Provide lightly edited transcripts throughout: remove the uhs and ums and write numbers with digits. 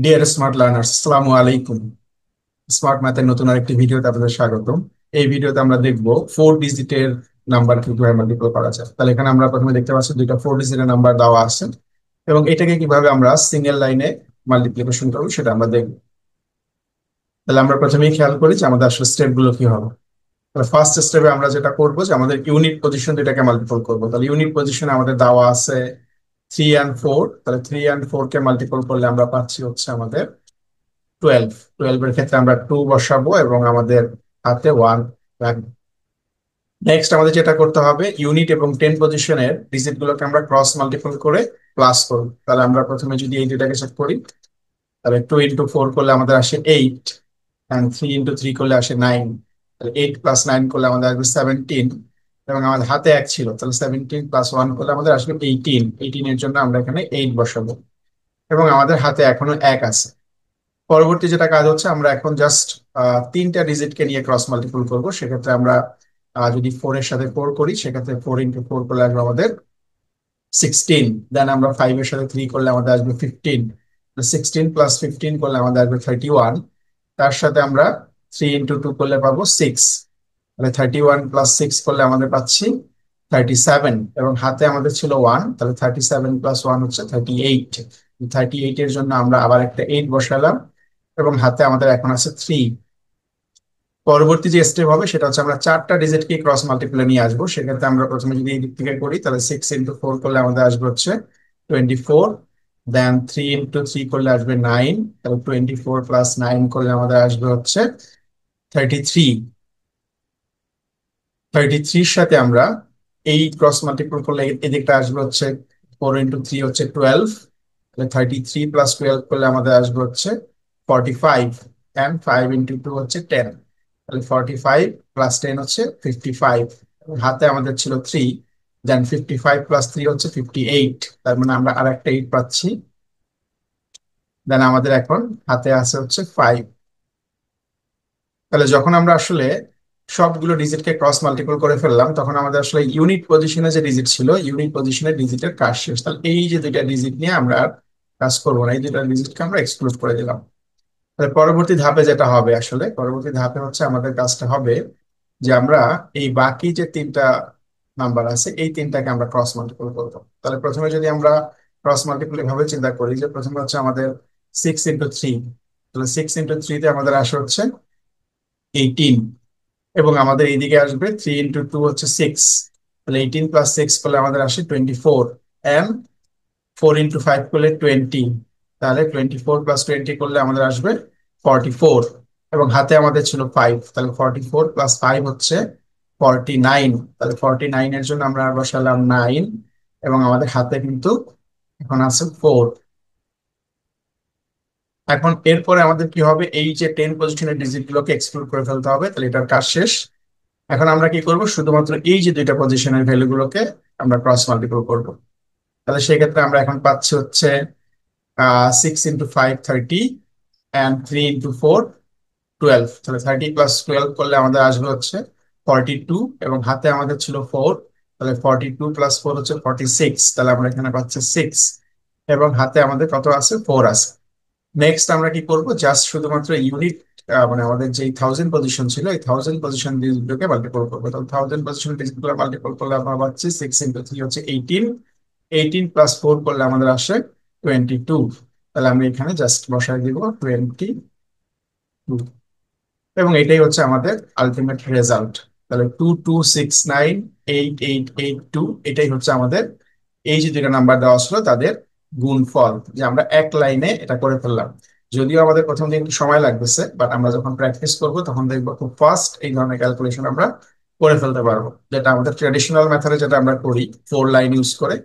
Deer smart learners, আসসালামু আলাইকুম। Smart ম্যাথের নতুন আরেকটি ভিডিওতে আপনাদের স্বাগতম। এই ভিডিওতে আমরা দেখব 4 ডিজিটের নাম্বার কিভাবে মাল্টিপ্লাই করা যায়। তাহলে এখানে আমরা প্রথমে দেখতে পাচ্ছি দুইটা 4 ডিজিটের নাম্বার দেওয়া আছে, এবং এটাকে কিভাবে আমরা সিঙ্গেল লাইনে মাল্টিপ্লিকেশন করবো সেটা আমরা দেখবো। তাহলে আমরা প্রথমেই খেয়াল করি যে আমাদের আসলে স্টেপ গুলো কি হবে। তাহলে ফার্স্ট স্টেপে আমরা যেটা করবো যে আমাদের ইউনিট পজিশন দুইটাকে মাল্টিপল করবো। তাহলে ইউনিট পজিশনে আমাদের দেওয়া আছে 3 and 4। তাহলে 3 and 4 কে মাল্টিপল করলে আমরা পাচ্ছি হচ্ছে আমাদের 12। 12 এর ক্ষেত্রে আমরা 2 বসাবো এবং আমাদের হাতে 1 রাখবো। নেক্সট আমাদের যেটা করতে হবে, ইউনিট এবং 10 পজিশনের ডিজিট গুলোকে আমরা ক্রস মাল্টিপল করে প্লাস করব। তাহলে আমরা প্রথমে যদি এই দুটাকে চেক করি, তাহলে 2 into 4 করলে আমাদের আসে 8, এন্ড 3 into 3 করলে আসে 9। তাহলে 8 + 9 করলে আমাদের আসবে 17, এবং আমাদের হাতে 1 ছিল, তাহলে 17 + 1 করলে আমাদের আসবে 18। 18 এর জন্য আমরা এখানে 8 বসাবো, এবং আমাদের হাতে এখনো 1 আছে। পরবর্তী যেটা কাজ হচ্ছে, আমরা এখন জাস্ট তিনটা ডিজিটকে নিয়ে ক্রস মাল্টিপল করব। সেক্ষেত্রে আমরা যদি 4 এর সাথে 4 করি, সেক্ষেত্রে 4 into 4 করলে আসবে আমাদের 16। দেন আমরা 5 এর সাথে 3 করলে আমাদের আসবে 15। 16 + 15 করলে আমাদের আসবে 31। তার সাথে আমরা 3 into 2 করলে পাবো 6। তাহলে 31 + 6 করলে আমাদের পাচ্ছি 37, এবং হাতে আমাদের ছিল 1। তাহলে 37 + 1 হচ্ছে 38। 38 এর জন্য আমরা আবার একটা 8 বসালাম, এবং হাতে আমাদের এখন আছে 3। পরবর্তী যে স্টেপ হবে সেটা হচ্ছে আমরা চারটা ডিজিটকে ক্রস মাল্টিপ্লাই নিয়ে আসবো। সেক্ষেত্রে আমরা প্রথমে যদি এই দিক থেকে করি, তাহলে 6 into 4 করলে আমাদের আসবে হচ্ছে 24। দেন 3 into 3 করলে আসবে 9। তাহলে 24 + 9 করলে আমাদের আসবে হচ্ছে 33। 33-র সাথে আমরা এই ক্রস মাল্টিপ্লাই করলে এদিকটা আসবে হচ্ছে 4 into 3 হচ্ছে 12। তাহলে 33 + 12 করলে আমাদের আসবে হচ্ছে 45, এন্ড 5 into 2 হচ্ছে 10। তাহলে 45 + 10 হচ্ছে 55। হাতে আমাদের ছিল 3। দেন 55 + 3 হচ্ছে 58। তার মানে আমরা আর একটা 8 পাচ্ছি। দেন আমাদের এখন হাতে আছে হচ্ছে 5। তাহলে যখন আমরা আসলে সবগুলো ডিজিটকে ক্রস মাল্টিপল করে ফেললাম, তখন আমাদের আসলে ইউনিট পজিশনে যে ডিজিট ছিল, ইউনিট পজিশনের ডিজিটের কাজ শেষ। তাহলে এই যে দুইটা ডিজিট নিয়ে আমরা আর কাজ করবো না, এই দুইটা ডিজিটকে আমরা এক্সক্লুড করে দিলাম। তাহলে পরবর্তী ধাপে যেটা হবে, আসলে পরবর্তী ধাপে হচ্ছে আমাদের কাজটা হবে যে আমরা এই বাকি যে তিনটা নাম্বার আছে, এই তিনটাকে আমরা ক্রস মাল্টিপল করবো। তাহলে প্রথমে যদি আমরা ক্রস মাল্টিপল এভাবে চিন্তা করি, যে প্রথমে হচ্ছে আমাদের 6 into 3। তাহলে 6 into 3 তে আমাদের আসে হচ্ছে 18, এবং আমাদের এইদিকে আসবে 3 into 2 হচ্ছে 6। তাহলে 18 + 6 করলে আমাদের আসে 24, এন্ড 4 into 5 করলে 20। তাহলে 24 + 20 করলে আমাদের আসবে 44, এবং হাতে আমাদের ছিল 5। তাহলে 44 + 5 হচ্ছে 49। তাহলে 49 এর জন্য আমরা বসালাম 9, এবং আমাদের হাতে কিন্তু এখন আছে 4। এখন এরপরে আমাদের কি হবে, এই যে 10 পজিশনের ডিজিট গুলোকে এক্সক্লুড করে ফেলতে হবে। তাহলে এটার কাজ শেষ। এখন আমরা কি করব, শুধুমাত্র এই যে দুইটা পজিশনের ভ্যালু গুলোকে আমরা ক্রস মাল্টিপল করব। তাহলে সেক্ষেত্রে আমরা এখন পাচ্ছি হচ্ছে 6 into 5 30, অ্যান্ড 3 into 4 12। তাহলে 30 + 12 করলে আমাদের আসবে হচ্ছে 42, এবং হাতে আমাদের ছিল 4। তাহলে 42 + 4 হচ্ছে 46। তাহলে আমরা এখানে পাচ্ছি 6, এবং হাতে আমাদের কত আছে, 4 আছে। নেক্সট আমরা কি করব, জাস্ট শুধুমাত্র ইউনিট, মানে আমাদের যে 1000 পজিশন ছিল, এই 1000 পজিশন ডিজিটগুলোকে মাল্টিপল করবো। তাহলে 1000 পজিশন ডিজিটগুলো মাল্টিপল করলে আমরা পাচ্ছি 6 into 3 হচ্ছে 18। 18 + 4 করলে আমাদের আসে 22। তাহলে আমি এখানে জাস্ট বসাই দিব 22, এবং এটাই হচ্ছে আমাদের আলটিমেট রেজাল্ট। তাহলে 22698882, এটাই হচ্ছে আমাদের এই যে দুইটা নাম্বার দেওয়া ছিল তাদের গুণফল, যে আমরা এক লাইনে এটা করে ফেললাম। যদিও আমাদের প্রথম দিন একটু সময় লাগতেছে, বাট আমরা যখন প্র্যাকটিস করব তখন দেখবো খুব ফাস্ট এই ধরনের ক্যালকুলেশন আমরা করে ফেলতে পারবো, যেটা আমাদের ট্রেডিশনাল মেথডে যেটা আমরা করি 4 লাইন ইউজ করে।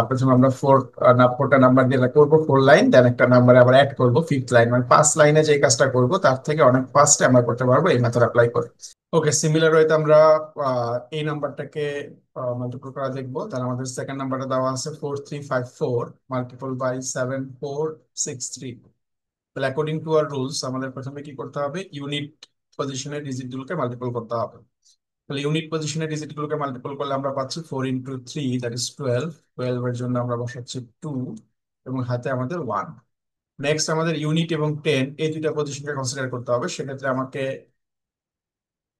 প্রথমে আমরা 4টা নাম্বার দিয়ে এটা করবো, 4 লাইন, দেন একটা নাম্বারে আবার অ্যাড করবো 5th লাইন, মানে 5 লাইনে যে কাজটা করবো তার থেকে অনেক ফাস্টে আমরা করতে পারবো এই মেথড অ্যাপ্লাই করে। ওকে, সিমিলার ওয়েতে আমরা এই নাম্বারটাকে মাল্টিপল করা দেখবো। তাহলে আমাদের সেকেন্ড নাম্বারটা দেওয়া আছে 4354 মাল্টিপল বাই 7463। তাহলে অ্যাকর্ডিং টু আর রুলস আমাদের প্রথমে কি করতে হবে, ইউনিট পজিশনের ডিজিট গুলোকে মাল্টিপল করতে হবে। তাহলে ইউনিট পজিশনের ডিজিট গুলোকে মাল্টিপল করলে আমরা পাচ্ছি 4 into 3, দ্যাট ইজ 12। 12 এর জন্য আমরা বসাচ্ছি 2, এবং হাতে আমাদের 1। নেক্সট আমাদের ইউনিট এবং টেন এই দুইটা পজিশনকে কনসিডার করতে হবে। সেক্ষেত্রে আমাকে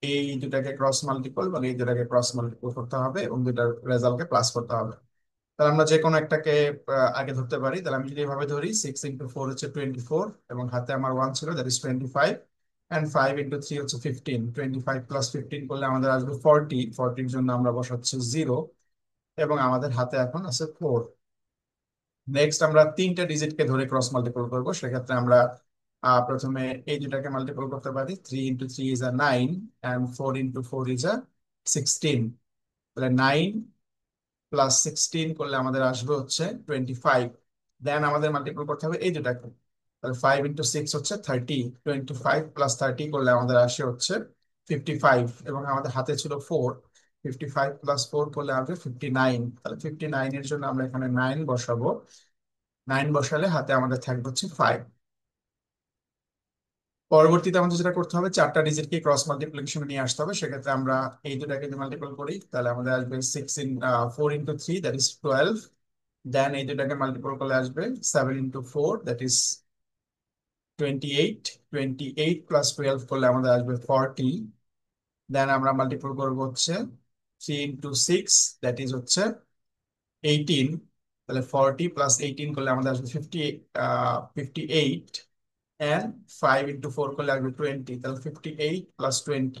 এই দুটাকে ক্রস মাল্টিপল মানে এই দুটাকে ক্রস মাল্টিপল করতে হবে এবং দুটার রেজাল্টকে প্লাস করতে হবে। তাহলে আমরা যে কোনো একটাকে আগে ধরতে পারি। তাহলে আমি যদি এভাবে ধরি, 6 × 4 হচ্ছে 24, এবং হাতে আমার 1 ছিল, দ্যাট ইজ 25, অ্যান্ড 5 × 3 হচ্ছে 15। 25 প্লাস 15 করলে আমাদের আসবে 40। 40-র জন্য আমরা বসাচ্ছি 0, এবং আমাদের হাতে এখন আছে 4। নেক্সট আমরা তিনটা ডিজিটকে ধরে ক্রস মাল্টিপল করবো। সেক্ষেত্রে আমরা প্রথমে এই দুটাকে মাল্টিপল করতে পারি। 3 × 3 is a 9, and 4 × 4 is a 16। তাহলে 9 প্লাস 16 করলে আমাদের আসবে হচ্ছে 25। দেন আমাদের মাল্টিপল করতে হবে এই দুটাকে। তাহলে 5 × 6 হচ্ছে 30। 25 প্লাস 30 করলে আমাদের আসে হচ্ছে 55, এবং আমাদের হাতে ছিল 4। 55 প্লাস 4 করলে আসবে 59। তাহলে 59 এর জন্য আমরা এখানে 9 বসাবো। 9 বসালে হাতে আমাদের থাকবে হচ্ছে 5। পরবর্তীতে আমাদের যেটা করতে হবে, চারটা ডিজিটকে ক্রস মাল্টিপ্লিকেশন নিয়ে আসতে হবে। সেক্ষেত্রে আমরা এই দুটাকে যদি মাল্টিপল করি, তাহলে আমাদের আসবে 4 × 3, দ্যাট ইজ 12। দেন এই দুটাকে মাল্টিপল করলে আসবে 7 × 4, দ্যাট ইজ 28। 28 প্লাস 12 করলে আমাদের আসবে 40। দেন আমরা মাল্টিপল করবো হচ্ছে 3 × 6, দ্যাট ইজ হচ্ছে 18। তাহলে 40 প্লাস 18 করলে আমাদের আসবে 58, অ্যান্ড 5 × 4 করলে আসবে 20। তাহলে 58 প্লাস 20,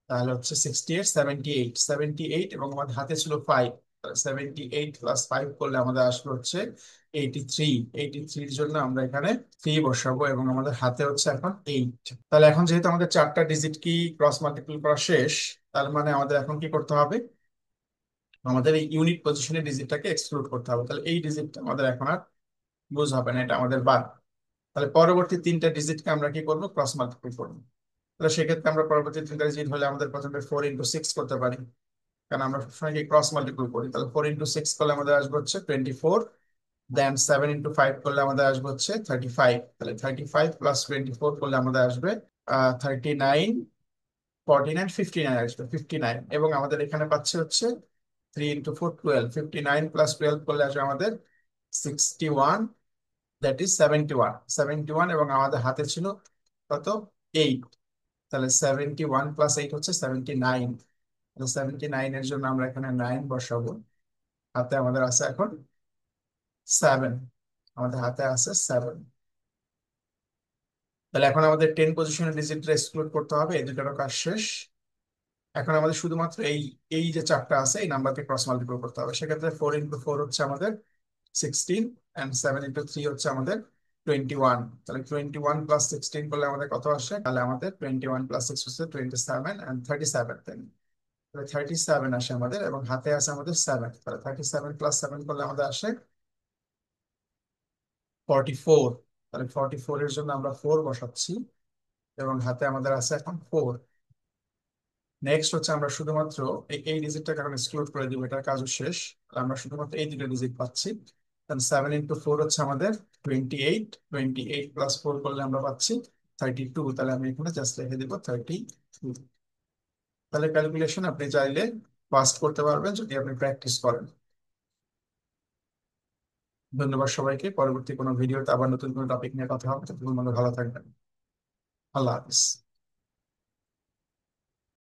তাহলে হচ্ছে 68, 78 এবং আমাদের হাতে ছিল 5। 78 প্লাস 5 করলে আমাদের আসবে হচ্ছে 83। 83-র জন্য আমরা এখানে 3 বসাবো, এবং আমাদের হাতে হচ্ছে এখন 8। তাহলে এখন যেহেতু আমাদের চারটা ডিজিট কি ক্রস মাল্টিপল করা শেষ, তার মানে আমাদের এখন কি করতে হবে, আমাদের এই ইউনিট পজিশনের ডিজিটটাকে এক্সক্লুড করতে হবে। তাহলে এই ডিজিটটা আমাদের এখন আর বুঝ হবে না, এটা আমাদের বাদ। তাহলে পরবর্তী তিনটা ডিজিটকে আমরা কি করবো, ক্রস মাল্টিপল করবো। তাহলে সেক্ষেত্রে আমরা পরবর্তী তিনটা ডিজিট হলে আমাদের প্রথমে 4 × 6 করতে পারি, কারণ আমরা সবসময় ক্রস মাল্টিপল করি। তাহলে 4 × 6 করলে আমাদের আসবে হচ্ছে 24। দেন 7 × 5 করলে আমাদের আসবে হচ্ছে 35। তাহলে 35 প্লাস 24 করলে আমাদের আসবে 39। 49, 59 আসবে 59, এবং আমাদের এখানে পাচ্ছে হচ্ছে 3 × 4 12। 59 প্লাস 12 করলে আসবে আমাদের 61, দ্যাট ইজ 71। 71, এবং আমাদের হাতে ছিল কত, 8। তাহলে 71 প্লাস 8 হচ্ছে 79। 79 এর জন্য আমরা এখানে 9 বসাবো। হাতে আমাদের আছে এখন 7। আমাদের হাতে আছে 7। তাহলে এখন আমাদের 10 পজিশনের ডিজিটটা এক্সক্লুড করতে হবে। এই দুটোর কাজ শেষ। এখন আমাদের শুধুমাত্র এই এই যে চারটা আছে এই নাম্বারকে ক্রস মাল্টিপ্লাই করতে হবে। সেক্ষেত্রে 4 × 4 হচ্ছে আমাদের 16, অ্যান্ড 7 × 3 হচ্ছে আমাদের 21। তাহলে 21 প্লাস 16 করলে আমাদের কত আসে, তাহলে আমাদের 21 প্লাস 6 হচ্ছে 27, অ্যান্ড 37। তাহলে 37 আসে আমাদের, এবং হাতে আছে আমাদের 7। তাহলে 37 প্লাস 7 করলে আমাদের আসে 44। তাহলে 44 এর জন্য আমরা 4 বসাচ্ছি, এবং হাতে আমাদের আছে এখন 4। নেক্সট হচ্ছে আমরা শুধুমাত্র এই ডিজিটটা কারণ এক্সক্লুড করে দিব, এটার কাজও শেষ। তাহলে আমরা শুধুমাত্র এই দুটো ডিজিট পাচ্ছি। তাহলে 7 × 4 হচ্ছে আমাদের 28। 28 প্লাস 4 করলে আমরা পাচ্ছি 32। তাহলে আমি এখানে জাস্ট রেখে দিব 32। তাহলে ক্যালকুলেশন আপনি চাইলে ফাস্ট করতে পারবেন যদি আপনি প্র্যাকটিস করেন। ধন্যবাদ সবাইকে। পরবর্তী কোনো ভিডিওতে আবার নতুন কোনো টপিক নিয়ে কথা হবে। ততক্ষণ ভালো থাকবেন। আল্লাহ হাফিজ।